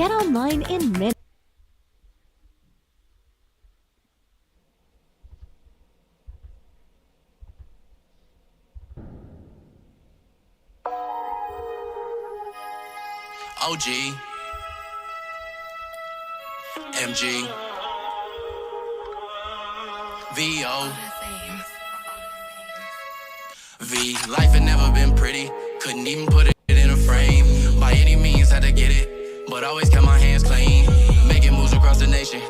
Get online in minutes. OG, MG, VO, V. Life had never been pretty, couldn't even put it in a frame. By any means had to get it, but always kept my hands clean. Making moves across the nation,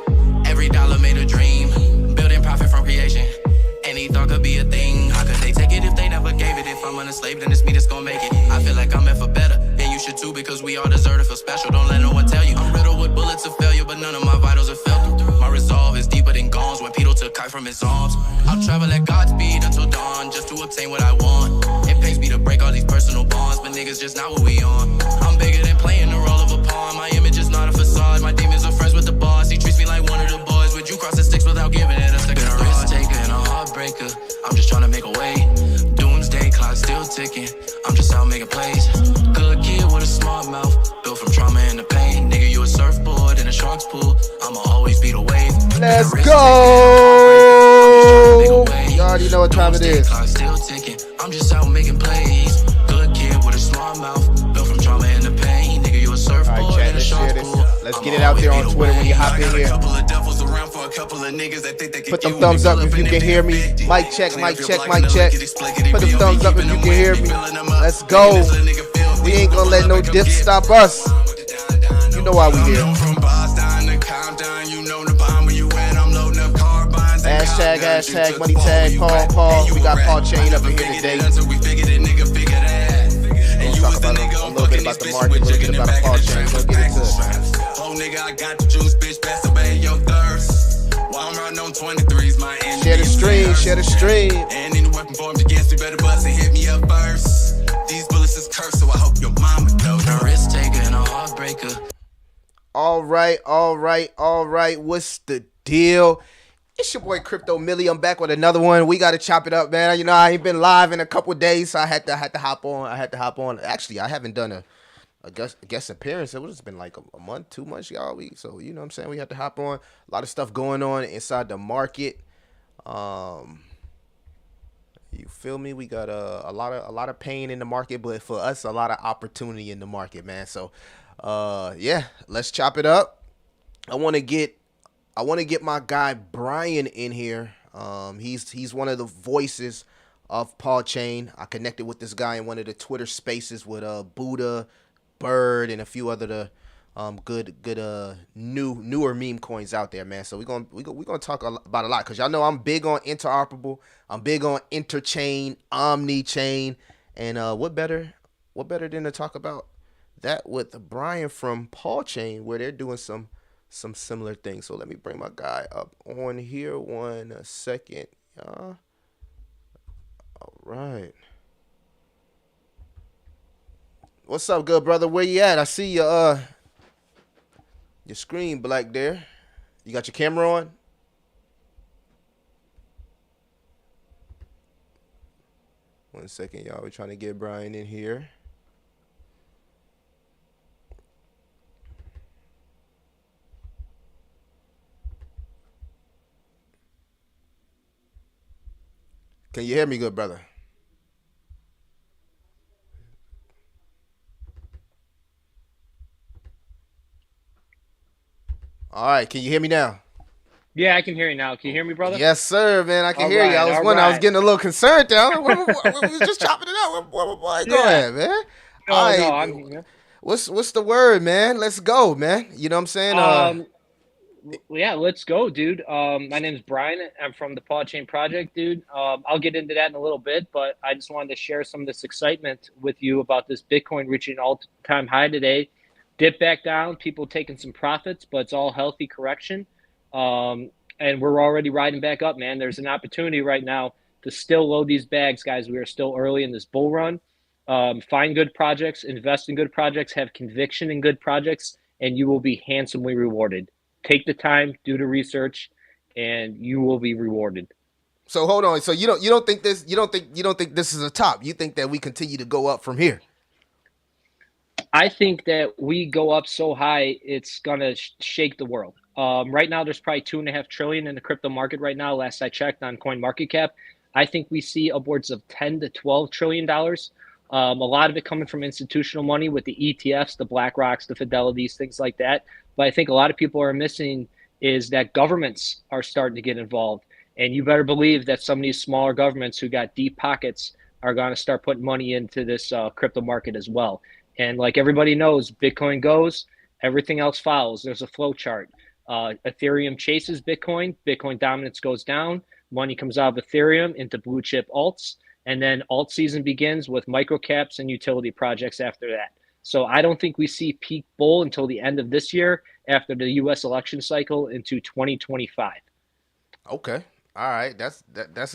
every dollar made a dream. Building profit from creation, any thought could be a thing. How could they take it if they never gave it? If I'm unslaved, then it's me that's gonna make it. I feel like I'm meant for better, and you should too, because we all deserve to feel special. Don't let no one tell you I'm riddled with bullets of failure, but none of my vitals are felt through. My resolve is deeper than Gaunt's when Peter took kite from his arms. I'll travel at God's speed until dawn, just to obtain what I want. It pains me to break all these personal bonds, but niggas just not what we on. I'm bigger than playing the role of a pawn. My image is not a facade. My demons are friends with the boss. He treats me like one of the boys. Would you cross the sticks without giving it a second thought? Risk taker and a heartbreaker. I'm just trying to make a way. Doomsday clock still ticking. I'm just out making plays. Good kid with a smart mouth, built from trauma and the pain. Nigga, you a surfboard in a shark's pool. I'ma always be the wave. Let's go. You already know what time it is. Still ticking. I'm just out making plays. Good kid with a smart mouth, built from trauma and the pain. Nigga, you a surfboard. All right, chat, let's share this. Let's get it out there on Twitter when you hop in here. Put them thumbs up if you can hear me. Mic check, mic check, mic check. Put them thumbs up if you can hear me. Let's go. We ain't gonna let no dip stop us. You know why we here. Hashtag, money tag, Paul. We got Paw Chain up in here today. We'll talk about a little bit about the market, a little bit about Paw Chain. We'll get into it. Share the stream, share the stream. And any weapon formed against me better bust and hit me up first. These bullets is cursed, so I hope your mama knows. A risk taker and a heartbreaker. All right. What's the deal? It's your boy Crypto Millie. I'm back with another one. We got to chop it up, man. You know, I ain't been live in a couple of days, so I had to hop on. Actually, I haven't done a guest appearance. It was been like a month, 2 months, y'all. So you know what I'm saying? We had to hop on. A lot of stuff going on inside the market. You feel me? We got a lot of pain in the market, but for us, a lot of opportunity in the market, man. So yeah, let's chop it up. I want to get my guy Brian in here. He's one of the voices of Paw Chain. I connected with this guy in one of the Twitter spaces with Buddha, Bird, and a few other good newer meme coins out there, man. So we're gonna talk about a lot, because y'all know I'm big on interoperable. I'm big on interchain, omni-chain, and what better than to talk about that with Brian from Paw Chain, where they're doing some similar things. So let me bring my guy up on here 1 second. All right. What's up, good brother? Where you at? I see your screen black there. You got your camera on? One second, y'all. We're trying to get Brian in here. Can you hear me, good brother? All right, can you hear me now? Yeah, I can hear you now. Can you hear me, brother? Yes, sir, man. I can hear you. I was getting a little concerned there. We was just chopping it up. Go ahead, man. No, I'm here. What's the word, man? Let's go, man. You know what I'm saying? Yeah, let's go, dude. My name's Brian. I'm from the Paw Chain project, dude. I'll get into that in a little bit, but I just wanted to share some of this excitement with you about this Bitcoin reaching an all-time high today. Dip back down, people taking some profits, but it's all healthy correction. And we're already riding back up, man. There's an opportunity right now to still load these bags, guys. We are still early in this bull run. Find good projects, invest in good projects, have conviction in good projects, and you will be handsomely rewarded. Take the time, do the research, and you will be rewarded. So hold on. So you don't think this is a top. You think that we continue to go up from here? I think that we go up so high, it's gonna shake the world. Right now, there's probably 2.5 trillion in the crypto market right now. Last I checked on Coin Market Cap, I think we see upwards of 10 to 12 trillion dollars. A lot of it coming from institutional money with the ETFs, the BlackRocks, the Fidelities, things like that. But I think a lot of people are missing is that governments are starting to get involved, and you better believe that some of these smaller governments who got deep pockets are going to start putting money into this crypto market as well. And like everybody knows, Bitcoin goes, everything else follows. There's a flow chart. Ethereum chases Bitcoin. Bitcoin dominance goes down. Money comes out of Ethereum into blue chip alts. And then alt season begins with microcaps and utility projects after that. So I don't think we see peak bull until the end of this year after the US election cycle into 2025. Okay. All right. That's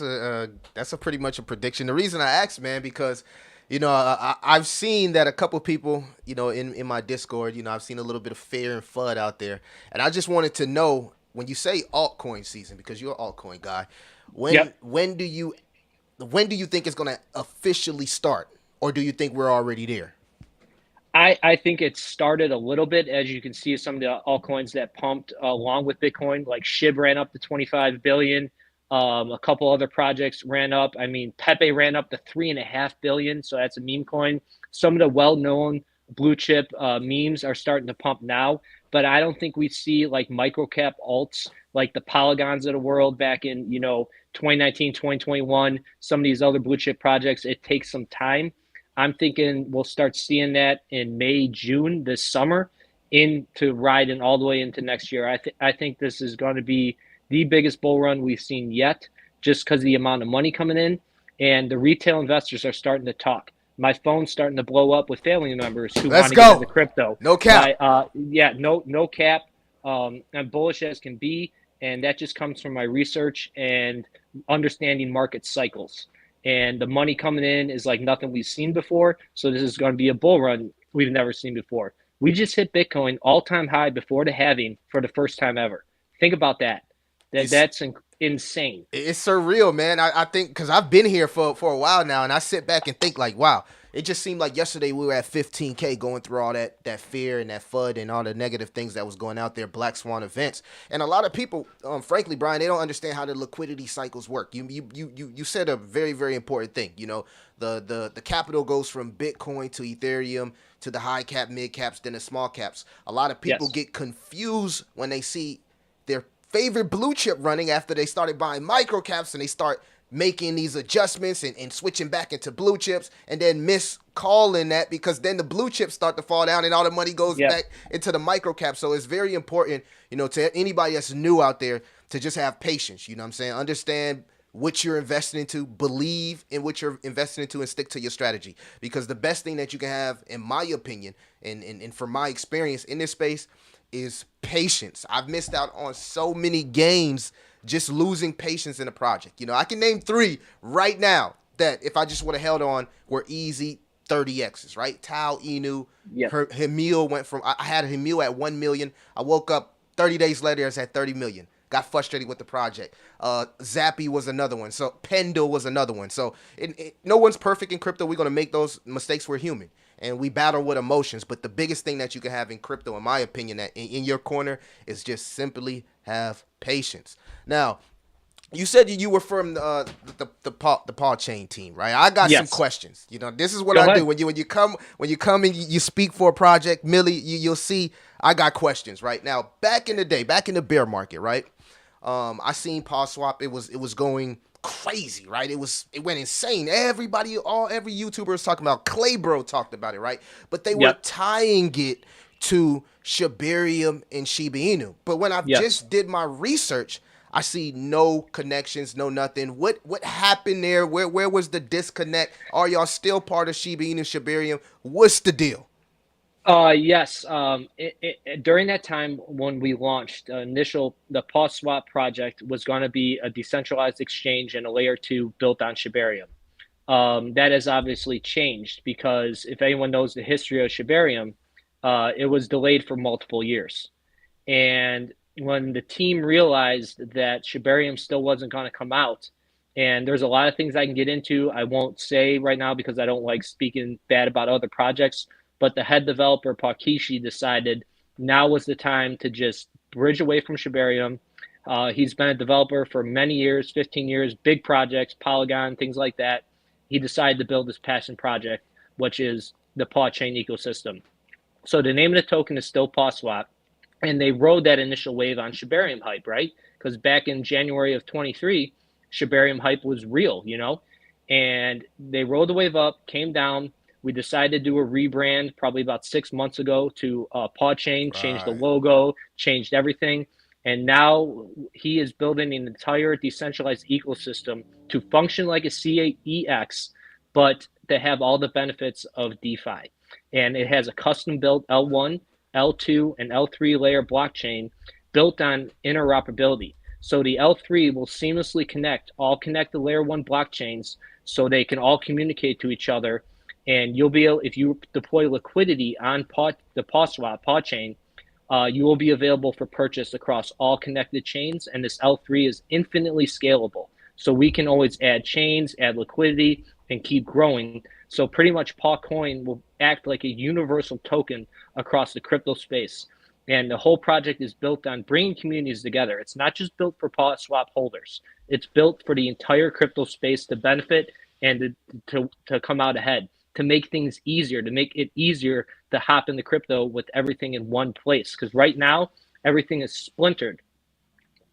a pretty much a prediction. The reason I asked, man, because I've seen that a couple people, in my Discord, I've seen a little bit of fear and FUD out there, and I just wanted to know when you say altcoin season, because you're an altcoin guy, when Yep. when do you think it's going to officially start, or do you think we're already there? I think it started a little bit, as you can see, some of the altcoins that pumped along with Bitcoin, like SHIB ran up to 25 billion. A couple other projects ran up. I mean, Pepe ran up to 3.5 billion, so that's a meme coin. Some of the well-known blue chip memes are starting to pump now, but I don't think we see like microcap alts like the Polygons of the world back in 2019, 2021. Some of these other blue chip projects, it takes some time. I'm thinking we'll start seeing that in May, June this summer into riding all the way into next year. I think this is going to be the biggest bull run we've seen yet, just because of the amount of money coming in, and the retail investors are starting to talk. My phone's starting to blow up with family members who Let's want to get into go. crypto. No cap. Yeah, no cap. I'm bullish as can be, and that just comes from my research and understanding market cycles. And the money coming in is like nothing we've seen before. So this is going to be a bull run we've never seen before. We just hit Bitcoin all-time high before the halving for the first time ever. Think about that. That's insane. It's surreal, man. I think because I've been here for a while now, and I sit back and think like, wow, it just seemed like yesterday we were at 15K going through all that fear and that FUD and all the negative things that was going out there, Black Swan events. And a lot of people, frankly, Brian, they don't understand how the liquidity cycles work. You said a very, very important thing. The capital goes from Bitcoin to Ethereum to the high cap, mid caps, then the small caps. A lot of people Yes. get confused when they see their favorite blue chip running after they started buying micro caps, and they start making these adjustments and switching back into blue chips, and then miss calling that, because then the blue chips start to fall down and all the money goes Yep. back into the micro cap. So it's very important, to anybody that's new out there, to just have patience. You know what I'm saying? Understand what you're investing into, believe in what you're investing into, and stick to your strategy. Because the best thing that you can have, in my opinion, and from my experience in this space, is patience. I've missed out on so many games just losing patience in a project. I can name 3 right now that if I just would have held on were easy 30Xs, right? Tau, Inu, Yep. Hemil went from, I had Hemil at 1 million. I woke up 30 days later, I was at 30 million. Got frustrated with the project. Zappy was another one. So Pendle was another one. So no one's perfect in crypto. We're going to make those mistakes. We're human. And we battle with emotions. But the biggest thing that you can have in crypto, in my opinion, that in your corner, is just simply have patience. Now, you said you were from the Paw Chain team, right? I got some Yes. questions. This is what Go I ahead. do when you come and you speak for a project, Millie. You'll see I got questions right now. Back in the day, back in the bear market, right? I seen Paw Swap. It was going crazy, right? It went insane. Every YouTuber was talking about. Claybro talked about it, right? But they were Yep. tying it to Shibarium and Shiba Inu. But when I Yes. just did my research, I see no connections, no nothing. What happened there? Where was the disconnect? Are y'all still part of Shiba Inu, Shibarium? What's the deal? Yes. During that time when we launched, the Paw Swap project was going to be a decentralized exchange and a layer 2 built on Shibarium. That has obviously changed because if anyone knows the history of Shibarium, it was delayed for multiple years. And when the team realized that Shibarium still wasn't going to come out, and there's a lot of things I can get into, I won't say right now because I don't like speaking bad about other projects. but the head developer, Pakishi, decided now was the time to just bridge away from Shibarium. He's been a developer for many years, 15 years, big projects, Polygon, things like that. He decided to build his passion project, which is the Paw Chain ecosystem. So the name of the token is still PawSwap, and they rode that initial wave on Shibarium hype, right? Because back in January of 23, Shibarium hype was real, you know, and they rode the wave up, came down. We decided to do a rebrand probably about 6 months ago to Paw Chain, changed the Right. logo, changed everything. And now he is building an entire decentralized ecosystem to function like a CEX, but to have all the benefits of DeFi. And it has a custom built L1, L2, and L3 layer blockchain built on interoperability. So the L3 will seamlessly connect the layer one blockchains so they can all communicate to each other. And you'll be able, if you deploy liquidity on the Paw Chain, you will be available for purchase across all connected chains. And this L3 is infinitely scalable. So we can always add chains, add liquidity, and keep growing. So pretty much Paw Coin will act like a universal token across the crypto space. And the whole project is built on bringing communities together. It's not just built for PawSwap holders. It's built for the entire crypto space to benefit and to come out ahead, to make things easier, to make it easier to hop into crypto with everything in one place. Because right now, everything is splintered.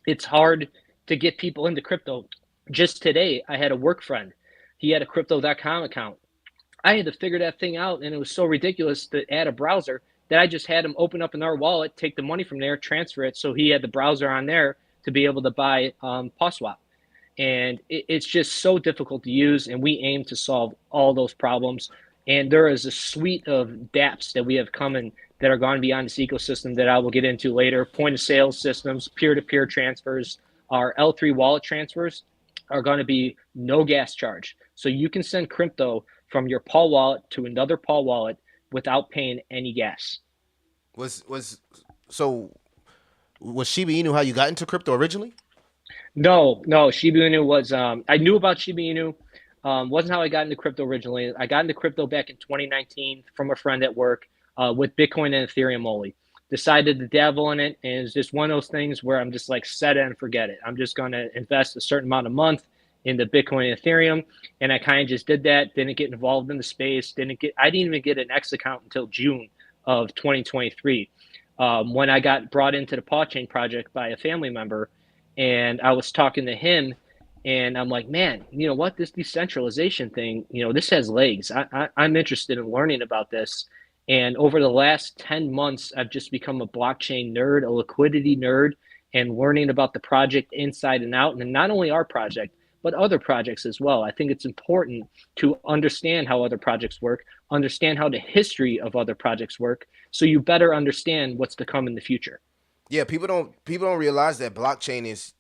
It's hard to get people into crypto. Just today, I had a work friend. He had a crypto.com account. I had to figure that thing out, and it was so ridiculous to add a browser that I just had him open up another wallet, take the money from there, transfer it. So he had the browser on there to be able to buy PawSwap. And it's just so difficult to use, and we aim to solve all those problems. And there is a suite of dApps that we have coming that are going to be on this ecosystem that I will get into later. Point of sale systems, peer-to-peer transfers, our L3 wallet transfers are going to be no gas charge. So you can send crypto from your Paw wallet to another Paw wallet without paying any gas. So was Shiba Inu how you got into crypto originally? No, Shiba Inu was, I knew about Shiba Inu. Wasn't how I got into crypto originally. I got into crypto back in 2019 from a friend at work with Bitcoin and Ethereum only. Decided to dabble in it, and it's just one of those things where I'm just like, set it and forget it. I'm just going to invest a certain amount a month into Bitcoin and Ethereum, and I kind of just did that. Didn't get involved in the space. I didn't even get an X account until June of 2023, when I got brought into the Paw Chain project by a family member, and I was talking to him. And I'm like, man, you know what? This decentralization thing, this has legs. I'm interested in learning about this. And over the last 10 months, I've just become a blockchain nerd, a liquidity nerd, and learning about the project inside and out. And not only our project, but other projects as well. I think it's important to understand how other projects work, understand how the history of other projects work, so you better understand what's to come in the future. Yeah, people don't realize that blockchain is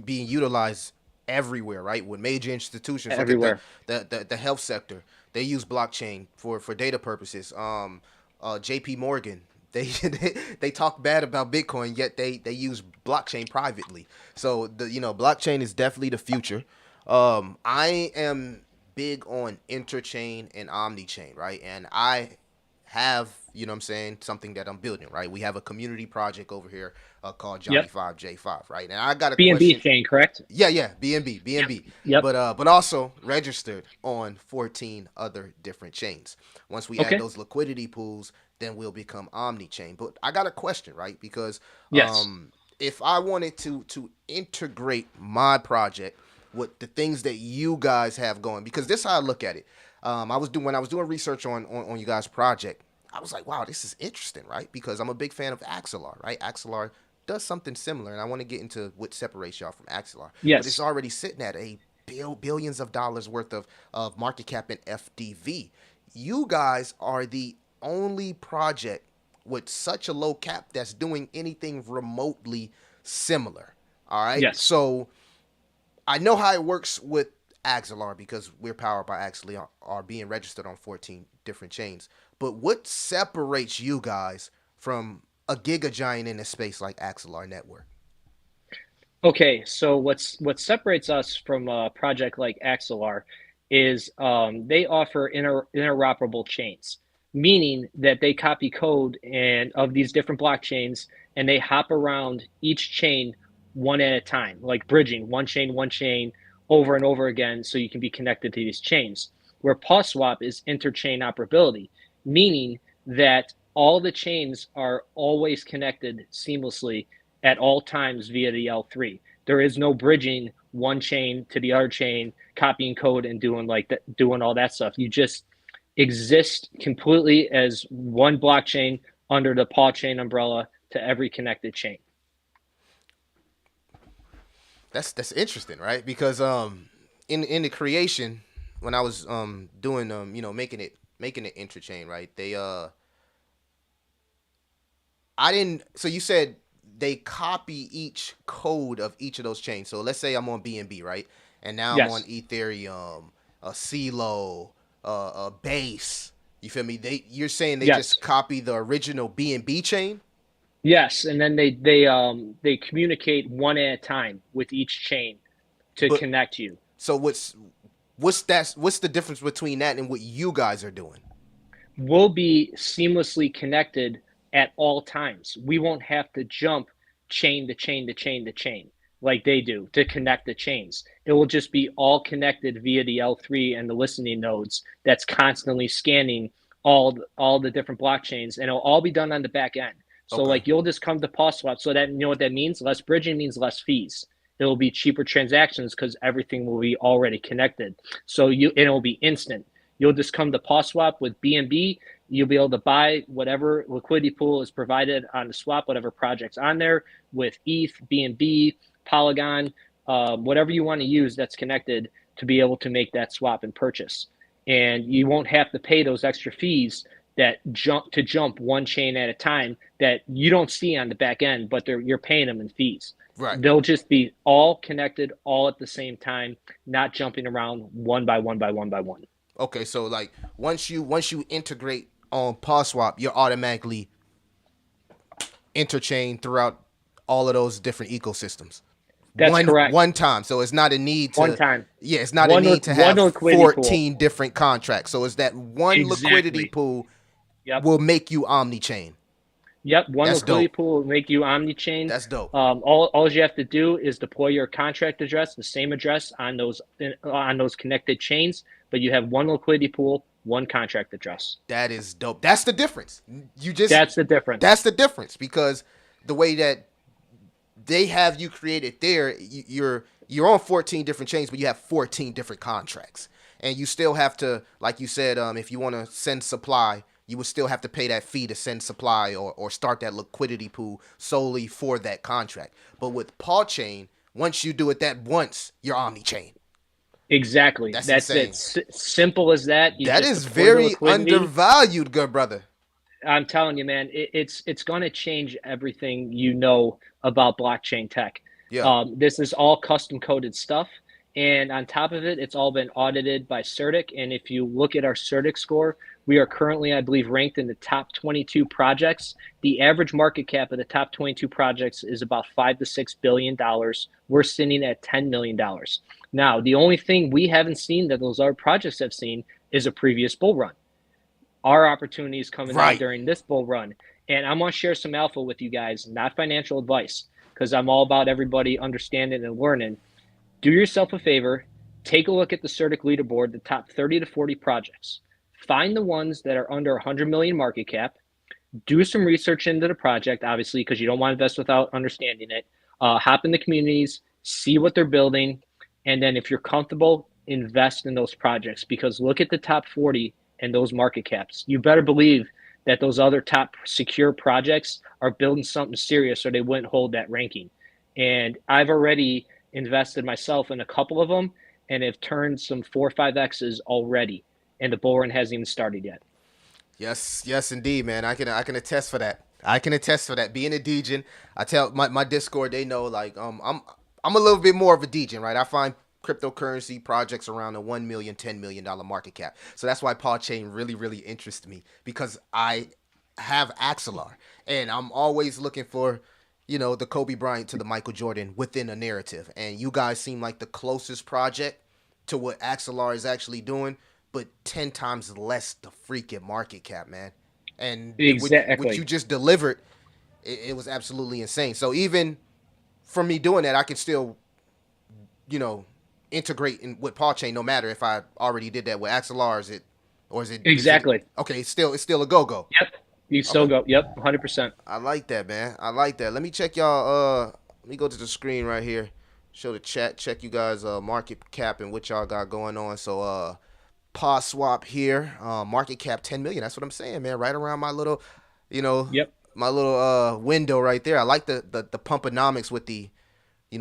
being utilized everywhere, right? With major institutions, look at Everywhere. the health sector, they use blockchain for data purposes. JP Morgan, they talk bad about Bitcoin, yet they use blockchain privately. So blockchain is definitely the future. I am big on interchain and omnichain, right? And I have, what I'm saying, something that I'm building, right? We have a community project over here called Johnny Yep. 5J5, right? And I got a B&B question. chain, correct? Yeah, BNB, Yep. BNB, Yep. but also registered on 14 other different chains. Once we add Okay. those liquidity pools, then we'll become omni-chain. But I got a question, right? Because Yes. if I wanted to integrate my project with the things that you guys have going, because this is how I look at it. When I was doing research on you guys' project, I was like, wow, this is interesting, right? Because I'm a big fan of Axelar, right? Axelar does something similar, and I want to get into what separates y'all from Axelar. But it's Yes. already sitting at billions of dollars worth of market cap in FDV. You guys are the only project with such a low cap that's doing anything remotely similar. All right. Yes. So I know how it works with Axelar because we're powered by Axelar, are being registered on 14 different chains. But what separates you guys from a giga giant in a space like Axelar Network? Okay, so what separates us from a project like Axelar is they offer interoperable chains. meaning that they copy code and of these different blockchains, and they hop around each chain one at a time, like bridging one chain over and over again so you can be connected to these chains. Where PawSwap is interchain operability, meaning that all the chains are always connected seamlessly at all times via the L3. There is no bridging one chain to the other chain, copying code and doing like that, doing all that stuff. You just exist completely as one blockchain under the Paw Chain umbrella to every connected chain. That's interesting, right? Because in the creation, when I was doing making it interchain, right? They I didn't. So you said they copy each code of each of those chains. So let's say I'm on BNB, right? And now I'm on Yes. Ethereum, a CeeLo, a Base. You feel me? You're saying they Yes. just copy the original BNB chain? Yes, and then they communicate one at a time with each chain to But connect you. so what's the difference between that and what you guys are doing? We'll be seamlessly connected at all times. We won't have to jump chain to chain to chain to chain like they do to connect the chains. It will just be all connected via the L3 and the listening nodes that's constantly scanning all the different blockchains, and it'll all be done on the back end. So Okay. like you'll just come to PawSwap. So that, you know what that means? Less bridging means less fees. It will be cheaper transactions because everything will be already connected. So it'll be instant. You'll just come to PawSwap with BNB. You'll be able to buy whatever liquidity pool is provided on the swap, whatever project's on there with ETH, BNB, Polygon, whatever you want to use that's connected to be able to make that swap and purchase. And you won't have to pay those extra fees that jump one chain at a time that you don't see on the back end, but you're paying them in fees. Right. They'll just be all connected all at the same time, not jumping around one by one by one by one. Okay, so like once you integrate on PawSwap, you're automatically interchain throughout all of those different ecosystems. That's correct. One time. So it's not a need to One time. Yeah, it's not a need to have 14 different contracts. So it's that one liquidity pool will make you omni-chain. Yep, one That's liquidity dope. pool will make you omni-chain. That's dope. All you have to do is deploy your contract address, the same address on those connected chains, but you have one liquidity pool, one contract address. That is dope. That's the difference. That's the difference. That's the difference, because the way that they have you created there, you're on 14 different chains, but you have 14 different contracts, and you still have to, like you said, if you want to send supply, you would still have to pay that fee to send supply or start that liquidity pool solely for that contract. But with Paw Chain, once you do it that once, you're omni-chain. Exactly. That's it. Simple as that. That is very undervalued, good brother. I'm telling you, man, it's going to change everything you know about blockchain tech. Yeah. This is all custom coded stuff. And on top of it, it's all been audited by CertiK. And if you look at our CertiK score, we are currently, I believe, ranked in the top 22 projects. The average market cap of the top 22 projects is about $5 to $6 billion. We're sitting at $10 million. Now, the only thing we haven't seen that those other projects have seen is a previous bull run. Our opportunity is coming out during this bull run. And I'm going to share some alpha with you guys, not financial advice, because I'm all about everybody understanding and learning. Do yourself a favor, take a look at the CertiK leaderboard, the top 30 to 40 projects. Find the ones that are under 100 million market cap. Do some research into the project, obviously, because you don't want to invest without understanding it. Hop in the communities, see what they're building, and then if you're comfortable, invest in those projects, because look at the top 40 and those market caps. You better believe that those other top secure projects are building something serious or they wouldn't hold that ranking. And I've already invested myself in a couple of them and have turned some 4 or 5X's already, and the bull run hasn't even started yet. Yes, indeed, man. I can attest for that. I can attest for that. Being a degen, I tell my Discord, they know, like, I'm a little bit more of a degen, right? I find cryptocurrency projects around the $1 million, $10 million market cap. So that's why Paw Chain really, really interests me, because I have Axelar, and I'm always looking for, the Kobe Bryant to the Michael Jordan within a narrative. And you guys seem like the closest project to what Axelar is actually doing. but 10 times less the freaking market cap, man. And what you Exactly. just delivered, it was absolutely insane. So even from me doing that, I can still, you know, integrate in with Paw Chain, no matter if I already did that with Axelar. Is it Exactly. okay? It's still a go go. Yep. You still Okay, go. Yep. 100%. I like that, man. I like that. Let me check y'all. Let me go to the screen right here. Show the chat. Check you guys market cap and what y'all got going on. So Paw Swap here. Market cap 10 million. That's what I'm saying, man. Right around my little, you know, Yep. my little window right there. I like the pumponomics with the,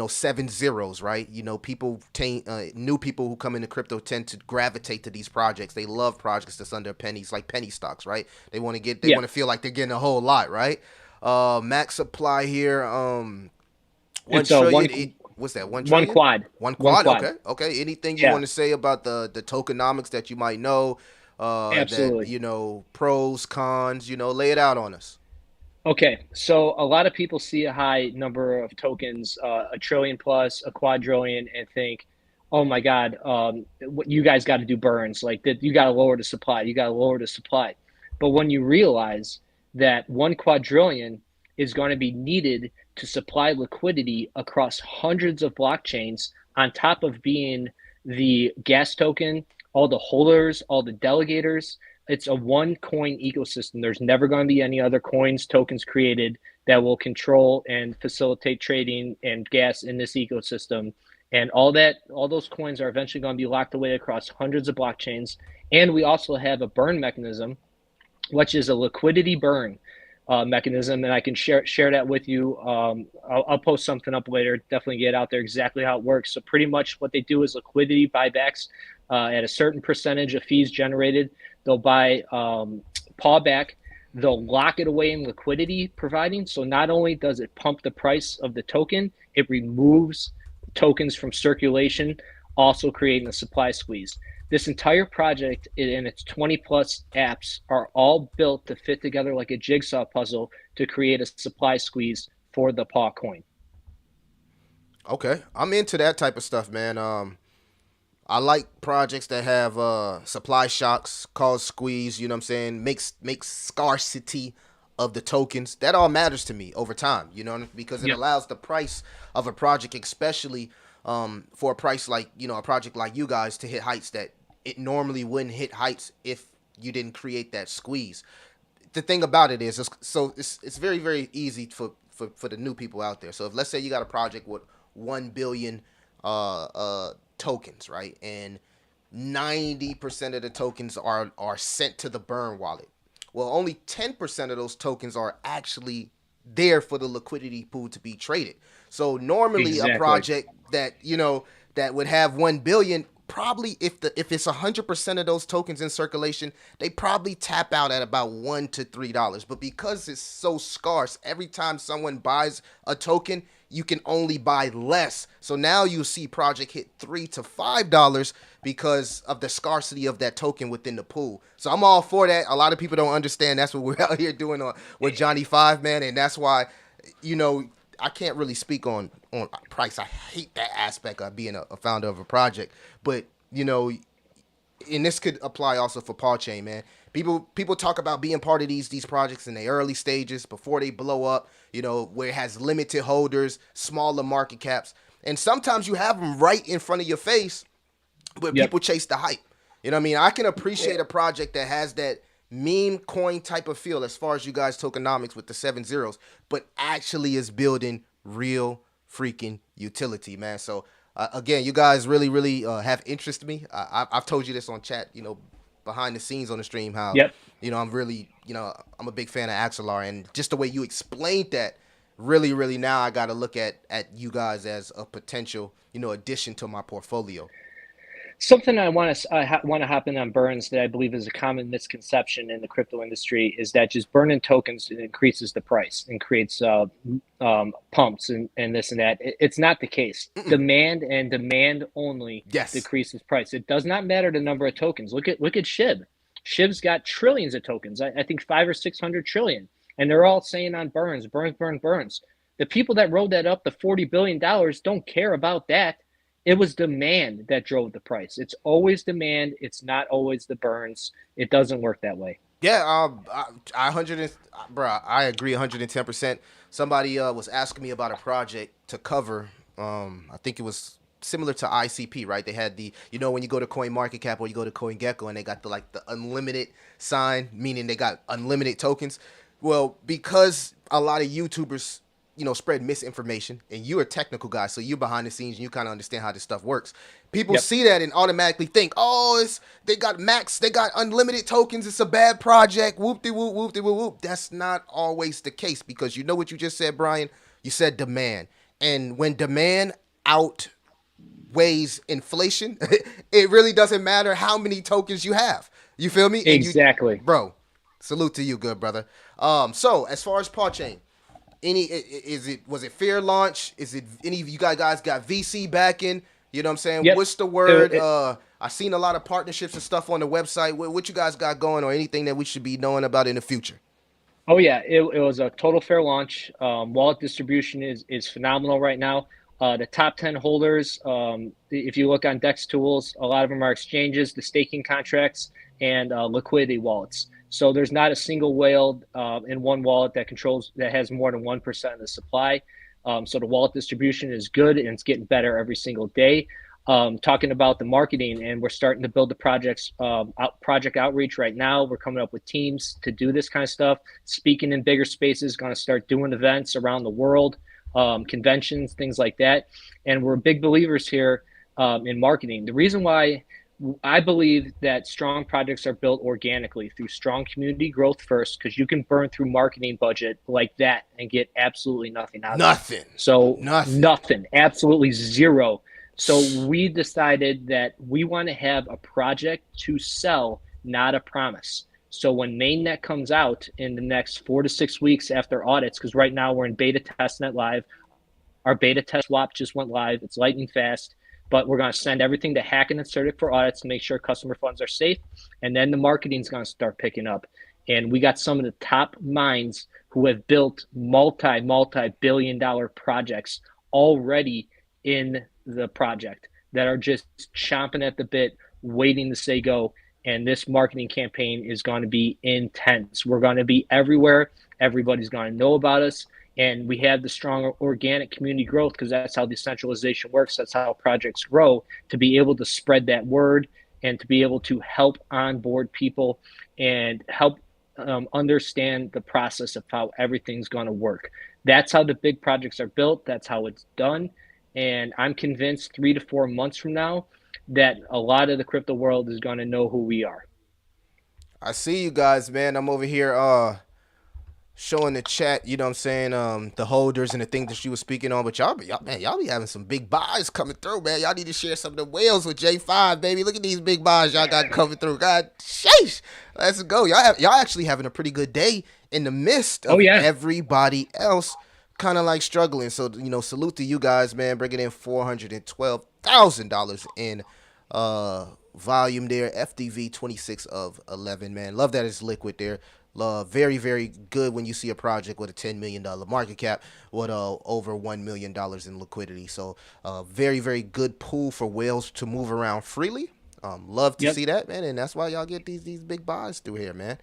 7 zeros, right? New people who come into crypto tend to gravitate to these projects. They love projects that's under pennies, like penny stocks, right? They want to Yeah. feel like they're getting a whole lot, right? Max supply here, 1 It's a trillion. What's that? 1 one trillion? quad. One One quad. quad. Okay. Anything you Yeah. want to say about the tokenomics that you might know? That Absolutely. pros, cons. Lay it out on us. Okay, so a lot of people see a high number of tokens, a trillion plus, a quadrillion, and think, "Oh my God, what you guys got to do burns like that. You got to lower the supply. You got to lower the supply." But when you realize that 1 quadrillion is going to be needed to supply liquidity across hundreds of blockchains, on top of being the gas token, all the holders, all the delegators, it's a one coin ecosystem. There's never going to be any other coins, tokens created that will control and facilitate trading and gas in this ecosystem. And all those coins are eventually going to be locked away across hundreds of blockchains. And we also have a burn mechanism, which is a liquidity burn mechanism, and I can share that with you. I'll post something up later. Definitely get out there exactly how it works. So pretty much what they do is liquidity buybacks at a certain percentage of fees generated. They'll buy paw back. They'll lock it away in liquidity providing. So not only does it pump the price of the token, it removes tokens from circulation, also creating a supply squeeze. This entire project and its 20 plus apps are all built to fit together like a jigsaw puzzle to create a supply squeeze for the Paw coin. Okay, I'm into that type of stuff, man. I like projects that have supply shocks, cause squeeze. You know what I'm saying? Makes scarcity of the tokens. That all matters to me over time. Because it Yep. allows the price of a project, especially for a price like a project like you guys, to hit heights that it normally wouldn't hit heights if you didn't create that squeeze. The thing about it is, it's very very easy for the new people out there. So if let's say you got a project with 1 billion tokens, right, and 90% of the tokens are sent to the burn wallet. Well, only 10% of those tokens are actually there for the liquidity pool to be traded. So normally a Exactly. project that would have 1 billion, probably if it's 100% of those tokens in circulation, they probably tap out at about $1 to $3. But because it's so scarce, every time someone buys a token, you can only buy less. So now you see project hit $3 to $5 because of the scarcity of that token within the pool. So I'm all for that. A lot of people don't understand that's what we're out here doing with Johnny Five, man, and that's why, I can't really speak on price. I hate that aspect of being a founder of a project, but and this could apply also for Paw Chain, man. People talk about being part of these projects in the early stages before they blow up, where it has limited holders, smaller market caps, and sometimes you have them right in front of your face, but Yep. people chase the hype. You know what I mean? I can appreciate a project that has that meme coin type of feel as far as you guys tokenomics with the 7 zeros, but actually is building real freaking utility, man. So again, you guys really, really have interested me. I've told you this on chat, behind the scenes on the stream, how, Yep. I'm really, I'm a big fan of Axelar, and just the way you explained that, really, really now I got to look at you guys as a potential, addition to my portfolio. Something I want to hop in on burns that I believe is a common misconception in the crypto industry is that just burning tokens increases the price and creates pumps and this and that. It's not the case. Mm-mm. Demand and demand only Yes. decreases price. It does not matter the number of tokens. Look at SHIB. SHIB's got trillions of tokens. I think 500 or 600 trillion, and they're all saying on burns. The people that wrote that up, the $40 billion, don't care about that. It was demand that drove the price. It's always demand. It's not always the burns. It doesn't work that way. Yeah, I 100 bro, I agree 110%. Somebody was asking me about a project to cover. I think it was similar to ICP, right? They had the, when you go to Coin Market Cap or you go to CoinGecko and they got the unlimited sign, meaning they got unlimited tokens. Well, because a lot of YouTubers spread misinformation, and you're a technical guy, so you're behind the scenes and you kind of understand how this stuff works. People Yep. see that and automatically think, oh, they got unlimited tokens, it's a bad project, whoop de whoop, whoop de whoop whoop. That's not always the case, because you know what you just said, Brian? You said demand. And when demand outweighs inflation, it really doesn't matter how many tokens you have. You feel me? And Exactly. bro, salute to you, good brother. So as far as Paw Chain, was it fair launch? Is it any of you guys got VC backing? You know what I'm saying? Yep. What's the word? I seen a lot of partnerships and stuff on the website. What you guys got going, or anything that we should be knowing about in the future? Oh yeah, it was a total fair launch. Wallet distribution is phenomenal right now. The top 10 holders, if you look on Dex Tools, a lot of them are exchanges, the staking contracts, and liquidity wallets. So there's not a single whale in one wallet that has more than 1% of the supply. So the wallet distribution is good, and it's getting better every single day. Talking about the marketing, and we're starting to build the project outreach right now. We're coming up with teams to do this kind of stuff, speaking in bigger spaces, going to start doing events around the world, conventions, things like that. And we're big believers here in marketing. The reason why I believe that strong projects are built organically through strong community growth first, because you can burn through marketing budget like that and get absolutely nothing out of it. Nothing. So Nothing. absolutely zero. So we decided that we want to have a project to sell, not a promise. So when mainnet comes out in the next 4 to 6 weeks after audits, because right now we're in beta testnet live, our beta test swap just went live. It's lightning fast, but we're going to send everything to Hacken and Certic for audits to make sure customer funds are safe. And then the marketing is going to start picking up. And we got some of the top minds who have built multi-billion dollar projects already in the project that are just chomping at the bit, waiting to say go. And this marketing campaign is going to be intense. We're going to be everywhere. Everybody's going to know about us. And we have the strong organic community growth, because that's how decentralization works. That's how projects grow, to be able to spread that word and to be able to help onboard people and help understand the process of how everything's going to work. That's how the big projects are built. That's how it's done. And I'm convinced 3 to 4 months from now that a lot of the crypto world is going to know who we are. I see you guys, man. I'm over here showing the chat, you know what I'm saying, the holders and the things that you were speaking on. But y'all be having some big buys coming through, man. Y'all need to share some of the whales with J5, baby. Look at these big buys y'all got coming through. God, sheesh. Let's go. Y'all actually having a pretty good day in the midst of everybody else kind of like struggling. So, salute to you guys, man, bringing in $412,000 in volume there. FDV 26 of 11, man. Love that it's liquid there. Love, very, very good when you see a project with a $10 million market cap with over $1 million in liquidity. So very, very good pool for whales to move around freely. Love to see that, man. And that's why y'all get these big buys through here, man.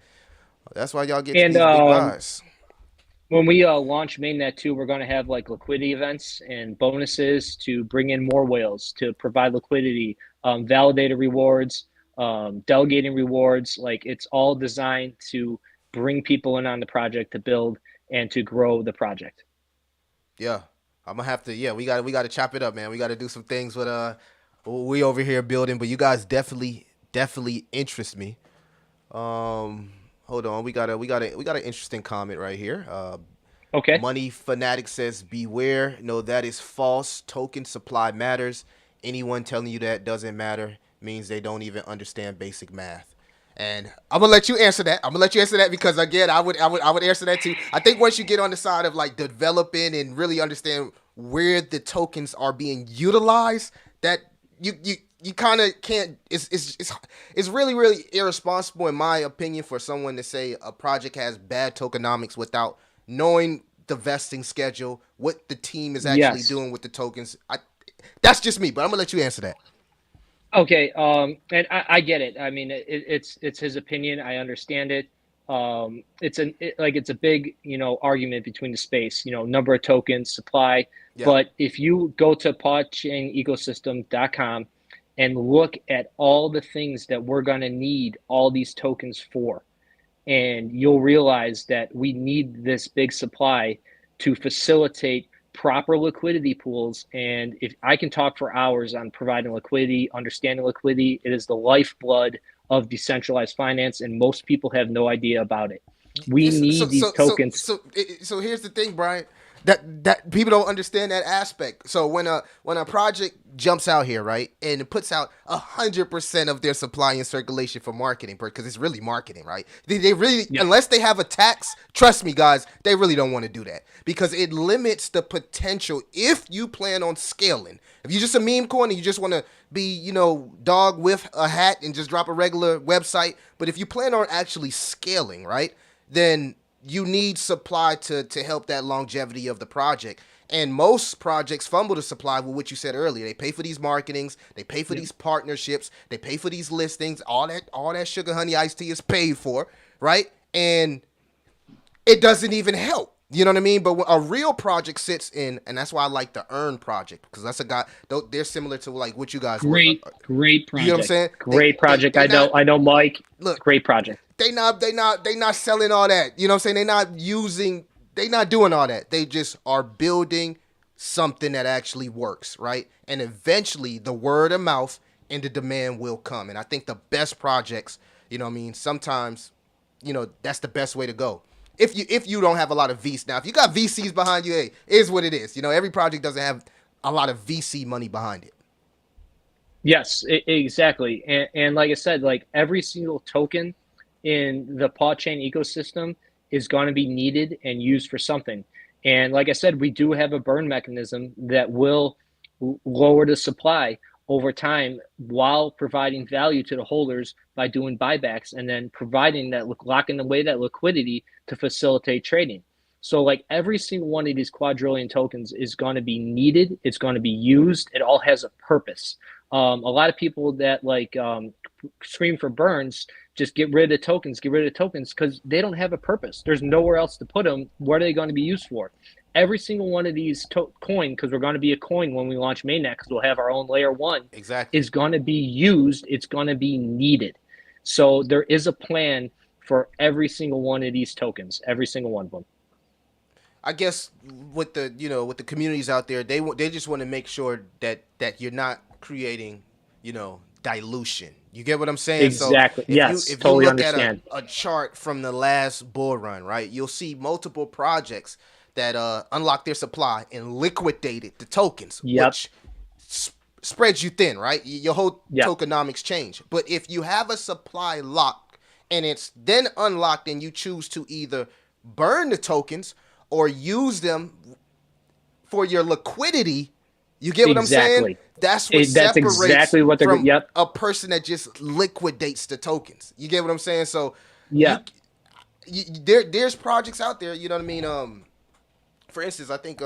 That's why y'all get these big buys. When we launch mainnet 2, we're going to have like liquidity events and bonuses to bring in more whales, to provide liquidity, validator rewards, delegating rewards. Like, it's all designed to bring people in on the project to build and to grow the project. Yeah, I'm gonna have to. Yeah, we got to chop it up, man. We got to do some things with we over here building, but you guys definitely interest me. Hold on, we got an interesting comment right here. Okay. Money Fanatic says, beware. No, that is false. Token supply matters. Anyone telling you that doesn't matter means they don't even understand basic math. And I'm gonna let you answer that. Because again, I would answer that too. I think once you get on the side of like developing and really understand where the tokens are being utilized, that you kind of can't. It's really, really irresponsible, in my opinion, for someone to say a project has bad tokenomics without knowing the vesting schedule, what the team is actually doing with the tokens. That's just me, but I'm gonna let you answer that. Okay, and I get it. I mean, it's his opinion. I understand it. It's a big, argument between the space, number of tokens, supply. Yeah. But if you go to pawchainecosystem.com and look at all the things that we're going to need all these tokens for, and you'll realize that we need this big supply to facilitate proper liquidity pools. And if I can talk for hours on providing liquidity, understanding liquidity, it is the lifeblood of decentralized finance, and most people have no idea about it. We need these tokens. So here's the thing, Brian. That people don't understand that aspect. So when a project jumps out here, right, and it puts out 100% of their supply in circulation for marketing, because it's really marketing, right? They really, unless they have a tax, trust me, guys, they really don't want to do that, because it limits the potential. If you plan on scaling, if you're just a meme coin and you just want to be, dog with a hat and just drop a regular website, but if you plan on actually scaling, right, then you need supply to help that longevity of the project. And most projects fumble the supply with what you said earlier. They pay for these marketings, they pay for these partnerships, they pay for these listings, all that sugar honey iced tea is paid for, right? And it doesn't even help. You know what I mean? But when a real project sits in, and that's why I like the Earn project, because that's a guy, they're similar to like what you guys great project. You know what I'm saying? Great project. I know Mike. Look, great project. They not selling all that. You know what I'm saying? They not doing all that. They just are building something that actually works, right? And eventually the word of mouth and the demand will come. And I think the best projects, sometimes, that's the best way to go. If you don't have a lot of VCs. Now, if you got VCs behind you, hey, it is what it is. Every project doesn't have a lot of VC money behind it. Yes, exactly. And like I said, like every single token in the Paw Chain ecosystem is going to be needed and used for something. And like I said, we do have a burn mechanism that will lower the supply over time while providing value to the holders by doing buybacks and then providing that, locking away that liquidity to facilitate trading. So like every single one of these quadrillion tokens is going to be needed. It's going to be used. It all has a purpose. A lot of people that scream for burns, just get rid of tokens, because they don't have a purpose. There's nowhere else to put them. What are they going to be used for? Every single one of these coin, because we're going to be a coin when we launch mainnet, because we'll have our own layer one, exactly, is going to be used. It's going to be needed. So there is a plan for every single one of these tokens, every single one of them. I guess with the communities out there, they just want to make sure that you're not creating, dilution. You get what I'm saying? Exactly. So yes. If totally you look understand. at a chart from the last bull run, right, you'll see multiple projects that unlock their supply and liquidated the tokens, which spreads you thin, right? Your whole tokenomics change. But if you have a supply lock and it's then unlocked and you choose to either burn the tokens or use them for your liquidity, you get what I'm saying? That's what separates exactly what from a person that just liquidates the tokens. You get what I'm saying? So there's projects out there, you know what I mean? For instance, I think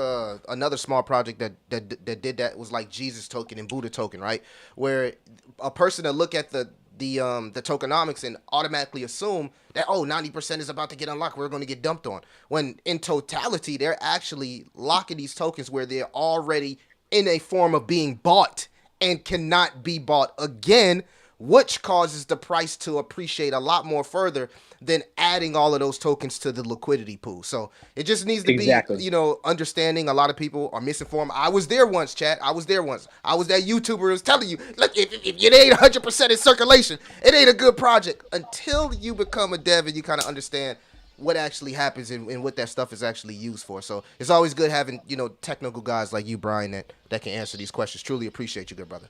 another small project that did that was like Jesus token and Buddha token, right? Where a person that look at the tokenomics and automatically assume that 90% is about to get unlocked, we're going to get dumped on, when in totality they're actually locking these tokens where they're already in a form of being bought and cannot be bought again, which causes the price to appreciate a lot more further than adding all of those tokens to the liquidity pool. So it just needs to be, understanding. A lot of people are misinformed. I was there once, chat. I was that YouTuber who was telling you, look, if it ain't 100% in circulation, it ain't a good project. Until you become a dev and you kind of understand what actually happens and what that stuff is actually used for. So it's always good having, technical guys like you, Brian, that can answer these questions. Truly appreciate you, good brother.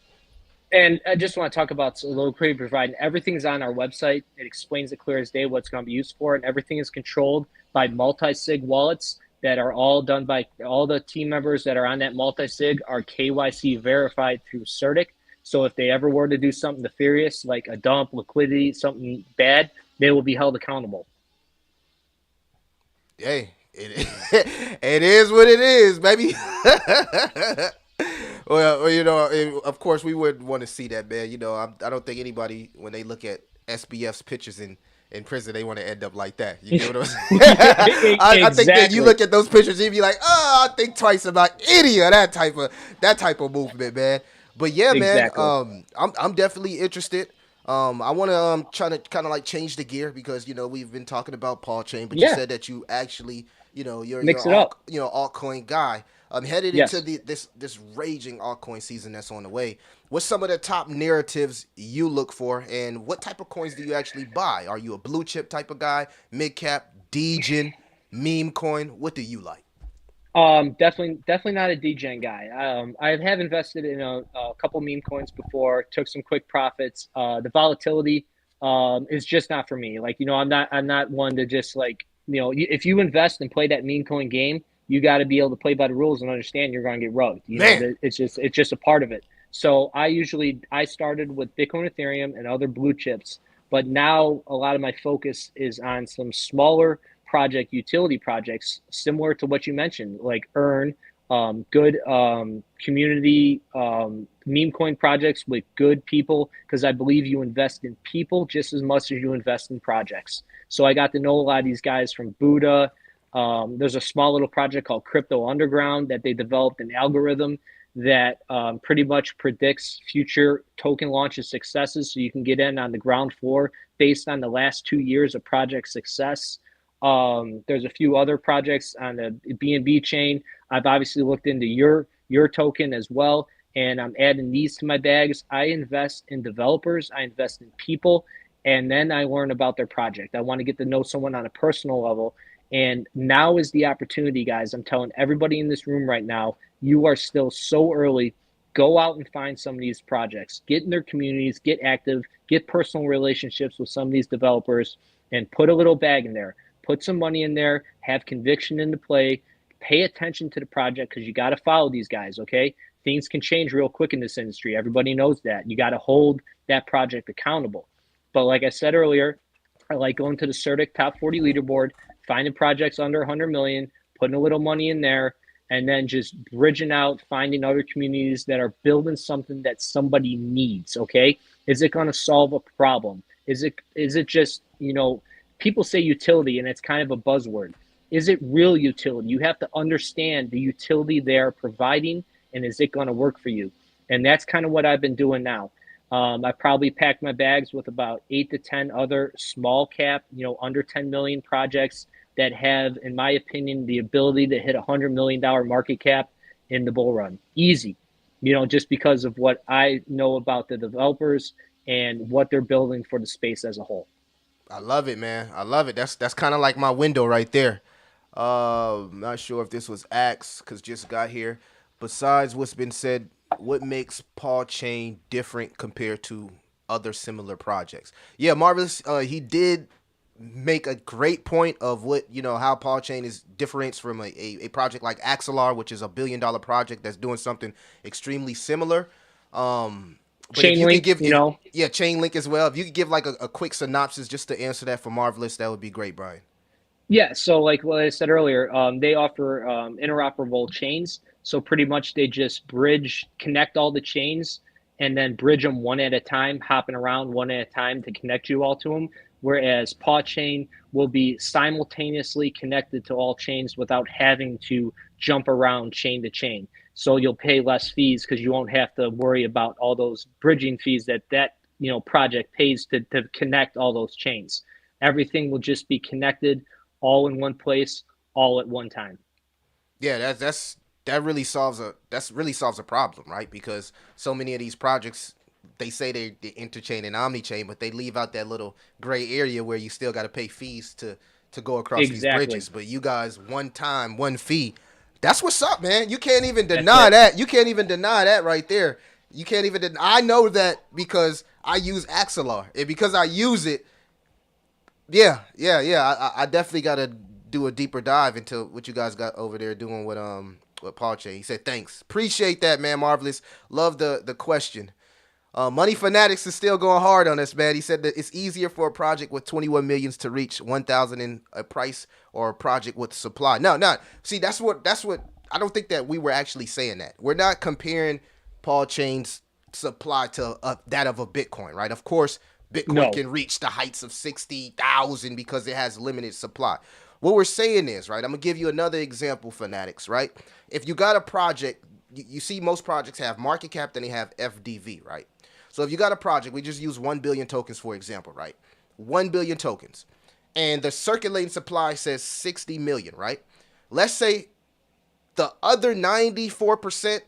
And I just want to talk about liquidity providing. Everything's on our website. It explains it clear as day what's going to be used for, and everything is controlled by multi-sig wallets that are all done by all the team members that are on that multi-sig are KYC verified through CertiK. So if they ever were to do something nefarious, like a dump, liquidity, something bad, they will be held accountable. Hey, it is what it is, baby. Well, you know, of course we wouldn't want to see that, man. You know, I don't think anybody when they look at SBF's pictures in prison, they want to end up like that. You get what I'm saying? I think that you Exactly. look at those pictures, you'd be like, oh, I think twice about any of that type of movement, man. But yeah, man, Exactly. I'm definitely interested. I want to try to kind of like change the gear because you know we've been talking about Paw Chain, but you Yeah. said that you actually you know you're Mix it up. altcoin guy. Headed into Yes. this raging altcoin season that's on the way. What's some of the top narratives you look for, and what type of coins do you actually buy? Are you a blue chip type of guy, mid cap, degen, meme coin? What do you like? Definitely not a DGen guy. I have invested in a couple meme coins before, took some quick profits. The volatility, is just not for me. Like, I'm not one to just like, if you invest and play that meme coin game, you got to be able to play by the rules and understand you're going to get rugged. Man, It's just a part of it. So I started with Bitcoin, Ethereum, and other blue chips, but now a lot of my focus is on some smaller utility projects, similar to what you mentioned, like Earn, good community meme coin projects with good people, because I believe you invest in people just as much as you invest in projects. So I got to know a lot of these guys from Buddha. There's a small little project called Crypto Underground that they developed an algorithm that pretty much predicts future token launches successes, so you can get in on the ground floor based on the last 2 years of project success. There's a few other projects on the BNB chain. I've obviously looked into your token as well, and I'm adding these to my bags. I invest in developers, I invest in people, and then I learn about their project. I want to get to know someone on a personal level. And now is the opportunity, guys. I'm telling everybody in this room right now, you are still so early. Go out and find some of these projects, get in their communities, get active, get personal relationships with some of these developers, and put a little bag in there. Put some money in there, have conviction into play, pay attention to the project, because you got to follow these guys, okay? Things can change real quick in this industry. Everybody knows that. You got to hold that project accountable. But like I said earlier, I like going to the CERTIC top 40 leaderboard, finding projects under 100 million, putting a little money in there, and then just bridging out, finding other communities that are building something that somebody needs, okay? Is it going to solve a problem? Is it just, people say utility and it's kind of a buzzword. Is it real utility? You have to understand the utility they're providing, and is it going to work for you? And that's kind of what I've been doing now. I probably packed my bags with about 8 to 10 other small cap, under 10 million projects that have, in my opinion, the ability to hit $100 million market cap in the bull run. Easy, just because of what I know about the developers and what they're building for the space as a whole. I love it, man. I love it. That's kind of like my window right there. Not sure if this was Axe because just got here. Besides what's been said, what makes Paw Chain different compared to other similar projects? Yeah, Marvelous. He did make a great point of what how Paw Chain is different from a project like Axelar, which is $1 billion project that's doing something extremely similar. But if you could Chainlink, give, yeah, Chainlink as well. If you could give like a quick synopsis just to answer that for Marvelous, that would be great, Brian. Yeah, so like what I said earlier, they offer interoperable chains. So pretty much they just connect all the chains, and then bridge them one at a time, hopping around one at a time to connect you all to them. Whereas Paw Chain will be simultaneously connected to all chains without having to jump around chain to chain. So you'll pay less fees because you won't have to worry about all those bridging fees that project pays to connect all those chains. Everything will just be connected all in one place, all at one time. Yeah, that really solves a problem, right? Because so many of these projects, they say they're interchain and omni-chain, but they leave out that little gray area where you still got to pay fees to go across these Exactly. bridges. But you guys, one time, one fee. That's what's up, man. You can't even That's deny it. that. You can't even deny that right there. You can't even I know that because I use Axelar. And because I use it, yeah. I definitely got to do a deeper dive into what you guys got over there doing with Paw Chain. He said thanks, appreciate that, man. Marvelous, love the question. Money Fanatics is still going hard on us, man. He said that it's easier for a project with 21 millions to reach 1,000 in a price or a project with supply. No. See, that's what I don't think that we were actually saying that. We're not comparing Paw Chain's supply to that of a Bitcoin, right? Of course, Bitcoin No. can reach the heights of 60,000 because it has limited supply. What we're saying is, right, I'm going to give you another example, fanatics, right? If you got a project, you see most projects have market cap, then they have FDV, right? So if you got a project, we just use 1 billion tokens, for example, right? 1 billion tokens. And the circulating supply says 60 million, right? Let's say the other 94%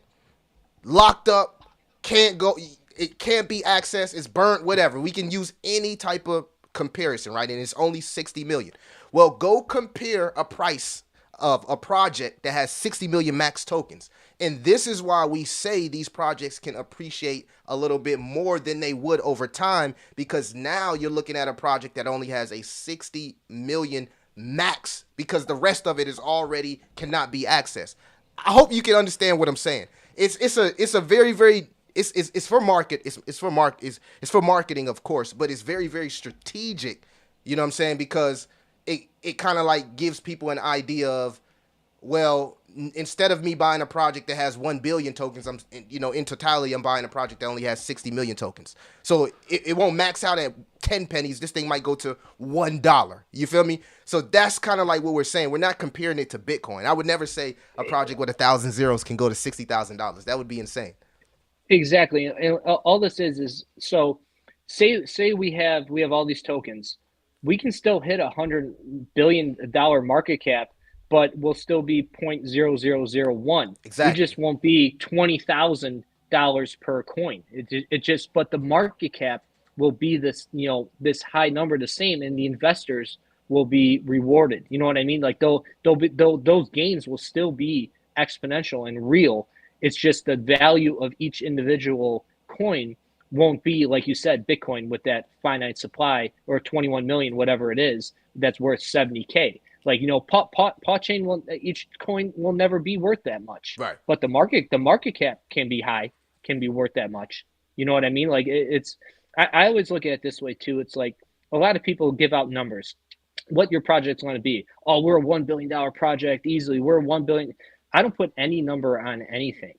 locked up, can't go, it can't be accessed, it's burnt, whatever. We can use any type of comparison, right? And it's only 60 million. Well, go compare a price of a project that has 60 million max tokens. And this is why we say these projects can appreciate a little bit more than they would over time, because now you're looking at a project that only has a 60 million max because the rest of it is already cannot be accessed. I hope you can understand what I'm saying. It's a very, very, it's for market, it's for marketing, of course, but it's very, very strategic, you know what I'm saying? Because it kind of like gives people an idea of, well, instead of me buying a project that has 1 billion tokens, in totality, I'm buying a project that only has 60 million tokens. So it won't max out at 10 pennies. This thing might go to $1. You feel me? So that's kind of like what we're saying. We're not comparing it to Bitcoin. I would never say a project with 1,000 zeros can go to $60,000. That would be insane. Exactly. And all this is so say we have all these tokens. We can still hit $100 billion market cap, but we'll still be 0.0001. Exactly. We just won't be $20,000 per coin. It just, but the market cap will be this, this high number, the same, and the investors will be rewarded. You know what I mean? Like those gains will still be exponential and real. It's just the value of each individual coin won't be, like you said, Bitcoin with that finite supply, or 21 million, whatever it is, that's worth 70K. Like, Paw Chain each coin will never be worth that much. Right. But the market cap can be high, can be worth that much. You know what I mean? Like I always look at it this way too. It's like a lot of people give out numbers, what your project's going to be. Oh, we're a $1 billion project easily. We're 1 billion. I don't put any number on anything.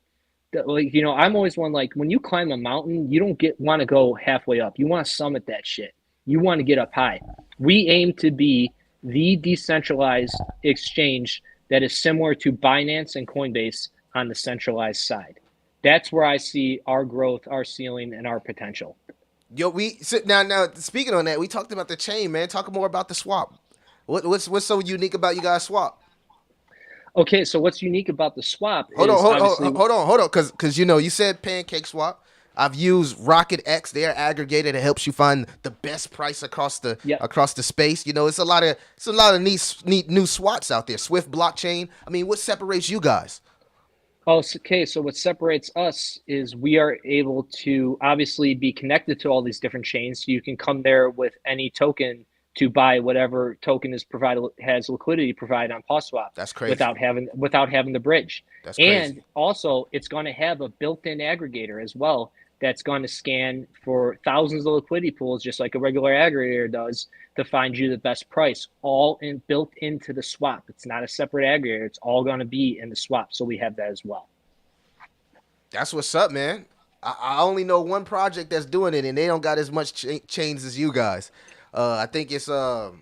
Like, I'm always one, like, when you climb a mountain, you don't want to go halfway up. You want to summit that shit. You want to get up high. We aim to be the decentralized exchange that is similar to Binance and Coinbase on the centralized side. That's where I see our growth, our ceiling, and our potential. Yo, now speaking on that, we talked about the chain, man. Talk more about the swap. What's so unique about you guys' swap? Okay, so what's unique about the swap? Hold on, because you said Pancake Swap. I've used Rocket X. They're aggregator that helps you find the best price across the space. It's a lot of neat new swaps out there. Swift blockchain. I mean, what separates you guys? Oh, okay. So what separates us is we are able to obviously be connected to all these different chains. So you can come there with any token to buy whatever token is provided, has liquidity provided on PawSwap. That's crazy. Without having the bridge. That's crazy. And also, it's going to have a built-in aggregator as well that's going to scan for thousands of liquidity pools, just like a regular aggregator does, to find you the best price, all built into the swap. It's not a separate aggregator. It's all going to be in the swap. So we have that as well. That's what's up, man. I only know one project that's doing it, and they don't got as much chains as you guys. I think it's Rock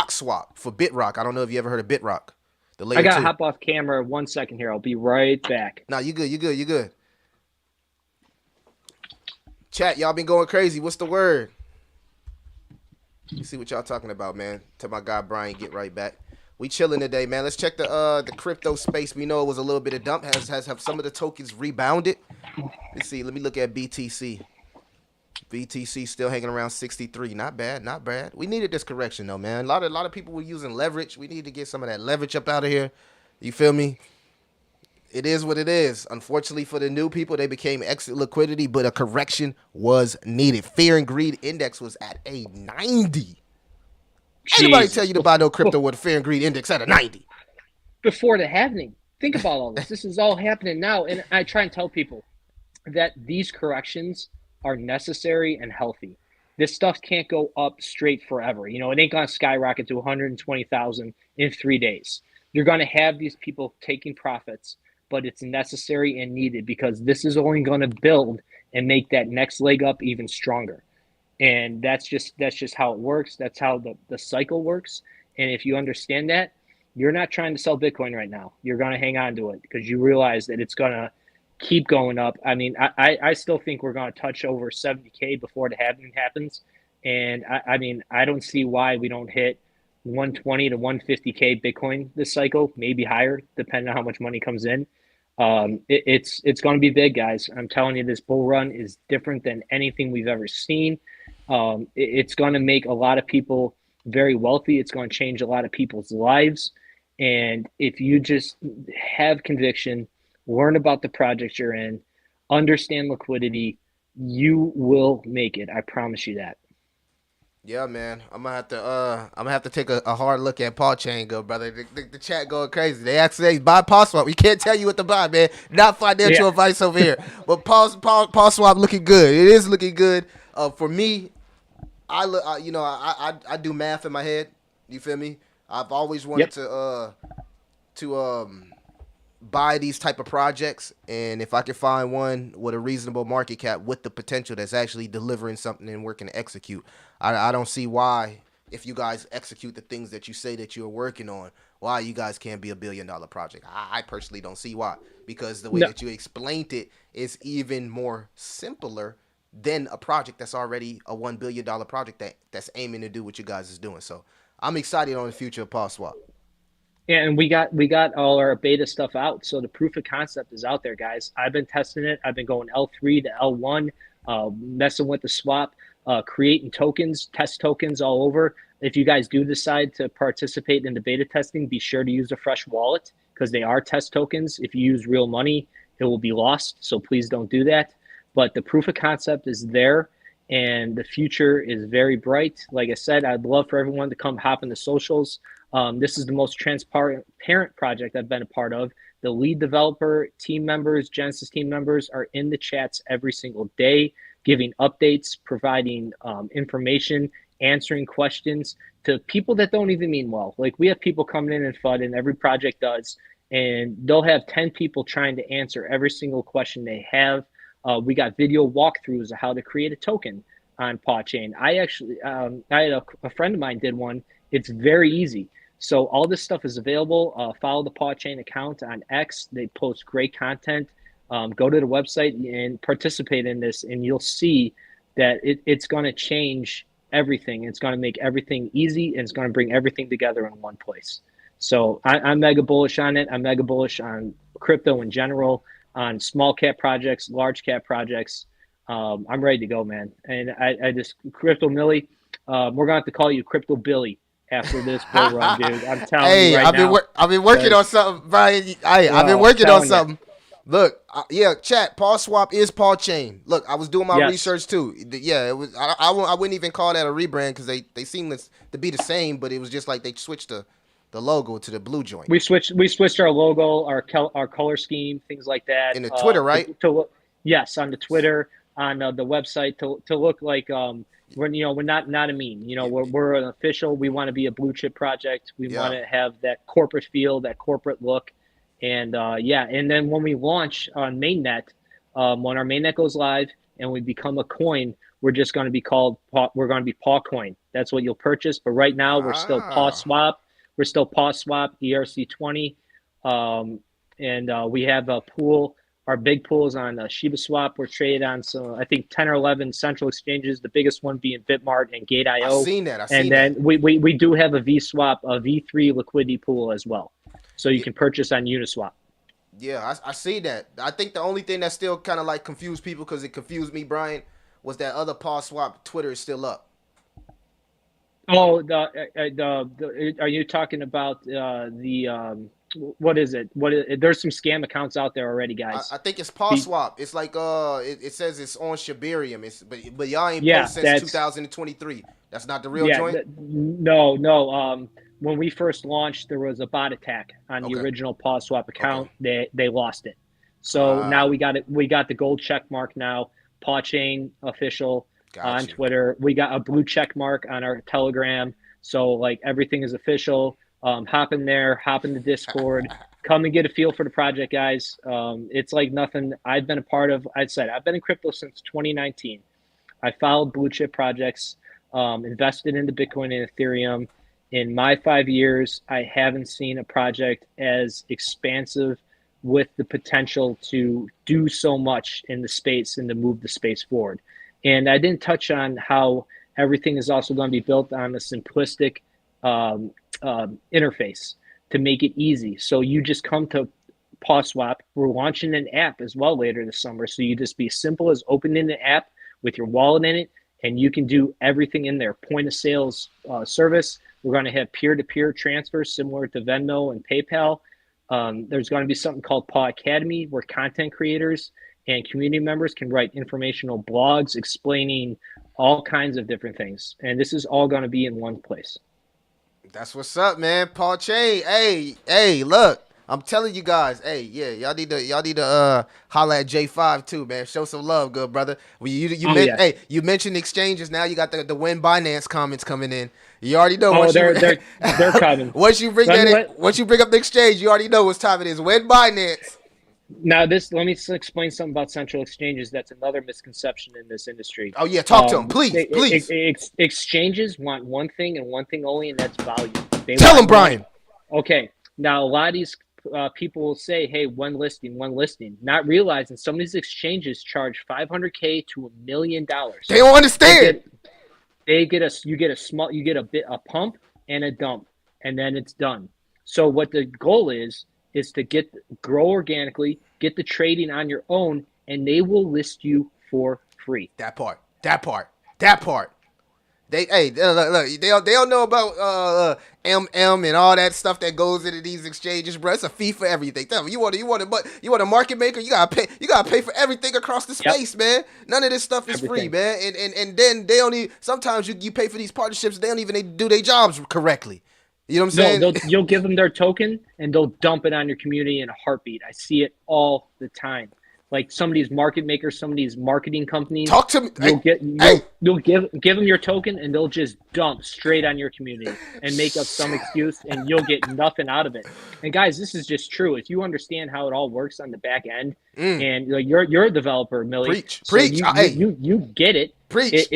Swap for BitRock. I don't know if you ever heard of BitRock. I got to hop off camera 1 second here. I'll be right back. No, you good. Chat, y'all been going crazy. What's the word? Let's see what y'all talking about, man. Tell my guy Brian get right back. We chilling today, man. Let's check the crypto space. We know it was a little bit of dump. Have some of the tokens rebounded? Let's see. Let me look at BTC. BTC still hanging around 63. Not bad. We needed this correction though, man. A lot of people were using leverage. We need to get some of that leverage up out of here. You feel me? It is what it is. Unfortunately for the new people, they became exit liquidity, but a correction was needed. Fear and greed index was at a 90. Anybody tell you to buy no crypto with a fear and greed index at a 90? Before the happening. Think about all this. This is all happening now. And I try and tell people that these corrections are necessary and healthy. This stuff can't go up straight forever. It ain't going to skyrocket to 120,000 in 3 days. You're going to have these people taking profits, but it's necessary and needed because this is only going to build and make that next leg up even stronger. And that's just how it works. That's how the cycle works. And if you understand that, you're not trying to sell Bitcoin right now. You're going to hang on to it because you realize that it's going to keep going up. I mean, I still think we're going to touch over 70K before the halving happens. And I mean, I don't see why we don't hit 120 to 150K Bitcoin this cycle, maybe higher, depending on how much money comes in. It's going to be big, guys. I'm telling you, this bull run is different than anything we've ever seen. It's going to make a lot of people very wealthy. It's going to change a lot of people's lives. And if you just have conviction, learn about the project you're in, understand liquidity, you will make it. I promise you that. Yeah, man. I'm gonna have to take a hard look at Paw Chain, go, brother. The chat going crazy. They actually buy Paw Swap. We can't tell you what to buy, man. Not financial advice over here. But Paw Swap looking good. It is looking good. For me, I do math in my head. You feel me? I've always wanted to buy these type of projects, and if I can find one with a reasonable market cap with the potential that's actually delivering something and working to execute, I don't see why, if you guys execute the things that you say that you're working on, why you guys can't be $1 billion project. I personally don't see why, because the way that you explained it is even more simpler than a project that's already a $1 billion project that's aiming to do what you guys is doing. So I'm excited on the future of Paw Swap. Yeah, and we got all our beta stuff out, so the proof of concept is out there, guys. I've been testing it. I've been going L3 to L1, messing with the swap, creating tokens, test tokens all over. If you guys do decide to participate in the beta testing, be sure to use a fresh wallet because they are test tokens. If you use real money, it will be lost, so please don't do that. But the proof of concept is there, and the future is very bright. Like I said, I'd love for everyone to come hop in the socials. This is the most transparent project I've been a part of. The lead developer, team members, Genesis team members are in the chats every single day, giving updates, providing information, answering questions to people that don't even mean well. Like, we have people coming in and FUD, and every project does, and they'll have 10 people trying to answer every single question they have. We got video walkthroughs of how to create a token on Paw Chain. I actually, I had a friend of mine did one. It's very easy. So all this stuff is available. Follow the Paw Chain account on X. They post great content. Go to the website and participate in this, and you'll see that it's going to change everything. It's going to make everything easy, and it's going to bring everything together in one place. So I'm mega bullish on it. I'm mega bullish on crypto in general, on small cap projects, large cap projects. I'm ready to go, man. And I just, Crypto Millie, we're going to have to call you Crypto Billy after this bull run, dude. I'm telling you right now. I've been working on something, Brian. I've been working on something. Look, chat. Paw Swap is Paw Chain. Look, I was doing my research too. Yeah, it was. I wouldn't even call that a rebrand because they seem to be the same, but it was just like they switched the logo to the blue joint. We switched our logo, our color scheme, things like that. In the Twitter, right? Yes, on the Twitter, on the website to look like we're not a meme. We're an official. We want to be a blue chip project. We want to have that corporate feel, that corporate look, and and then when we launch on mainnet, when our mainnet goes live and we become a coin, we're just going to be called we're going to be Paw Coin. That's what you'll purchase. But right now we're still Paw Swap. We're still Paw Swap ERC20, and we have a pool. Our big pools on Shiba Swap. We're traded on I think 10 or 11 central exchanges. The biggest one being Bitmart and Gate.io. I've seen that. And then we do have a VSwap, a V3 liquidity pool as well, so you can purchase on Uniswap. Yeah, I see that. I think the only thing that still kind of like confused people, because it confused me, Brian, was that other Paw Swap Twitter is still up. Oh, are you talking about what is it? There's some scam accounts out there already, guys. I think it's Paw Swap. It's like it says it's on Shibarium. But y'all ain't posted since 2023. That's not the real joint. No. When we first launched, there was a bot attack on the original Paw Swap account. They lost it. So now we got it. We got the gold check mark now. Paw Chain official. On Twitter. We got a blue check mark on our Telegram. So like everything is official. Hop in there, hop in the Discord, come and get a feel for the project, guys. It's like nothing I've been a part of. I've been in crypto since 2019. I followed blue chip projects, invested into Bitcoin and Ethereum. In my 5 years, I haven't seen a project as expansive with the potential to do so much in the space and to move the space forward. And I didn't touch on how everything is also going to be built on a simplistic interface to make it easy. So you just come to PawSwap. We're launching an app as well later this summer. So you just be simple as opening an app with your wallet in it, and you can do everything in there. Point of sales service. We're going to have peer-to-peer transfers similar to Venmo and PayPal. There's going to be something called Paw Academy, where content creators and community members can write informational blogs explaining all kinds of different things. And this is all going to be in one place. That's what's up, man. Paw Chain. Hey, look. I'm telling you guys, y'all need to holler at J5 too, man. Show some love, good brother. You mentioned exchanges. Now you got the Win Binance comments coming in. You already know. They're coming. Once you bring up the exchange, you already know what time it is. Win Binance. Now let me explain something about central exchanges. That's another misconception in this industry. Oh yeah, talk to them, please. Exchanges want one thing and one thing only, and that's value. Tell them, Brian. Okay. Now a lot of these people will say, "Hey, one listing," not realizing some of these exchanges charge $500K to $1 million. They don't understand. You get a pump and a dump, and then it's done. So what the goal is to grow organically, get the trading on your own, and they will list you for free. That part. Look, they don't know about MM and all that stuff that goes into these exchanges, bro. It's a fee for everything. Tell me, you want a market maker, you gotta pay for everything across the space, man. None of this stuff is free, man. And then they only sometimes you pay for these partnerships, they don't even do their jobs correctly. You know what I'm saying? No, you'll give them their token and they'll dump it on your community in a heartbeat. I see it all the time. Like some of these market makers, some of these marketing companies. Talk to me. You'll give them your token and they'll just dump straight on your community and make up some excuse, and you'll get nothing out of it. And guys, this is just true. If you understand how it all works on the back end, and you're a developer, Millie. Preach. You get it. Preach.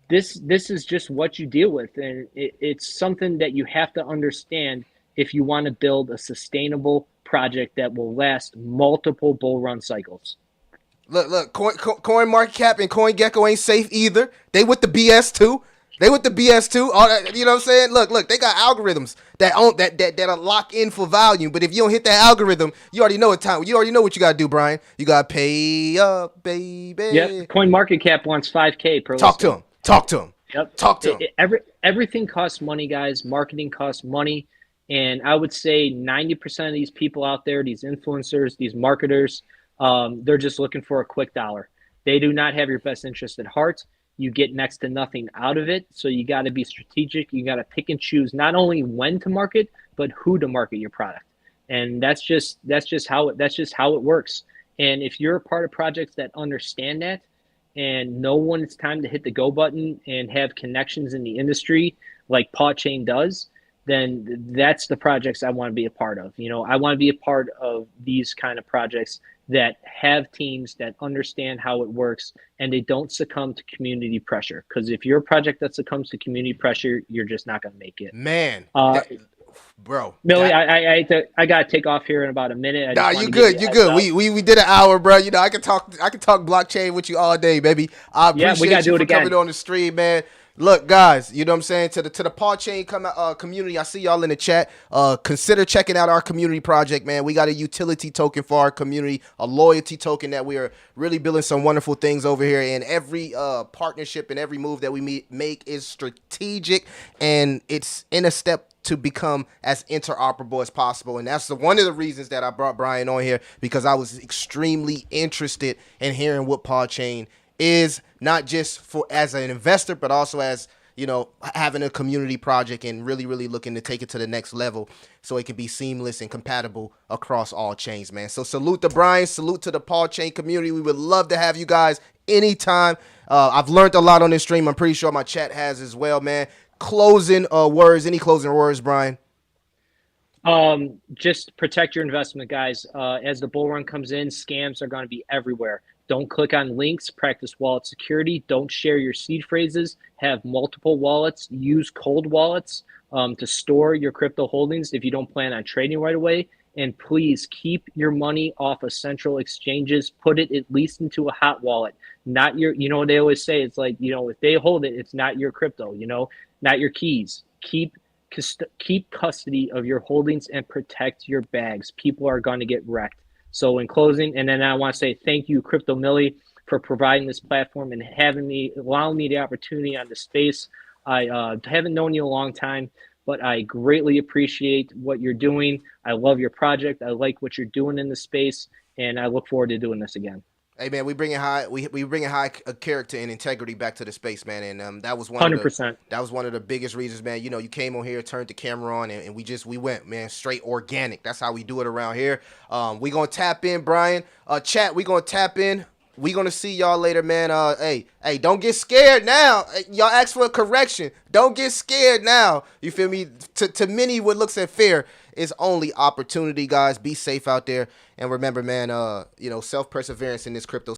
This is just what you deal with, and it's something that you have to understand if you want to build a sustainable project that will last multiple bull run cycles. Look, Coin Market Cap and CoinGecko ain't safe either. They with the BS too. All that, you know what I'm saying? Look, they got algorithms that lock in for value. But if you don't hit that algorithm, you already know You already know what you gotta do, Brian. You gotta pay up, baby. Yeah, Coin Market Cap wants $5K per. Talk to him. Yep. Talk to him. Everything costs money, guys. Marketing costs money. And I would say 90% of these people out there, these influencers, these marketers, they're just looking for a quick dollar. They do not have your best interest at heart. You get next to nothing out of it. So you got to be strategic. You got to pick and choose not only when to market, but who to market your product. And that's just how it works. And if you're a part of projects that understand that and know when it's time to hit the go button and have connections in the industry like Paw Chain does, then that's the projects I want to be a part of. I want to be a part of these kind of projects that have teams that understand how it works and they don't succumb to community pressure. Because if you're a project that succumbs to community pressure, you're just not going to make it. Man, bro. Millie, I got to take off here in about a minute. Nah, you good. We did an hour, bro. I can talk blockchain with you all day, baby. I appreciate you for coming on the stream, man. Look, guys, you know what I'm saying? To the Paw Chain community, I see y'all in the chat. Consider checking out our community project, man. We got a utility token for our community, a loyalty token that we are really building some wonderful things over here. And every partnership and every move that we make is strategic, and it's in a step to become as interoperable as possible. And that's one of the reasons that I brought Brian on here, because I was extremely interested in hearing what Paw Chain is, not just for as an investor, but also as, having a community project and really, really looking to take it to the next level so it can be seamless and compatible across all chains, man. So salute to Brian, salute to the Paw Chain community. We would love to have you guys anytime. I've learned a lot on this stream. I'm pretty sure my chat has as well, man. Closing words, any closing words, Brian? Just protect your investment, guys. As the bull run comes in, scams are going to be everywhere. Don't click on links. Practice wallet security. Don't share your seed phrases. Have multiple wallets. Use cold wallets to store your crypto holdings if you don't plan on trading right away. And please keep your money off of central exchanges. Put it at least into a hot wallet. Not your, you know what they always say? It's like, if they hold it, it's not your crypto, not your keys. Keep custody of your holdings and protect your bags. People are going to get wrecked. So in closing, and then I want to say thank you, Crypto Millie, for providing this platform and allowing me the opportunity on the space. I haven't known you a long time, but I greatly appreciate what you're doing. I love your project. I like what you're doing in the space, and I look forward to doing this again. Hey man, we bringing high character and integrity back to the space, man, and that was 100%. That was one of the biggest reasons, man. You came on here, turned the camera on, and we went, man, straight organic. That's how we do it around here. We gonna tap in, Brian. Chat, we gonna tap in. We gonna see y'all later, man. Hey, don't get scared now. Y'all ask for a correction. Don't get scared now. You feel me? To many, what looks at fear is only opportunity, guys. Be safe out there, and remember, man. Self perseverance in this crypto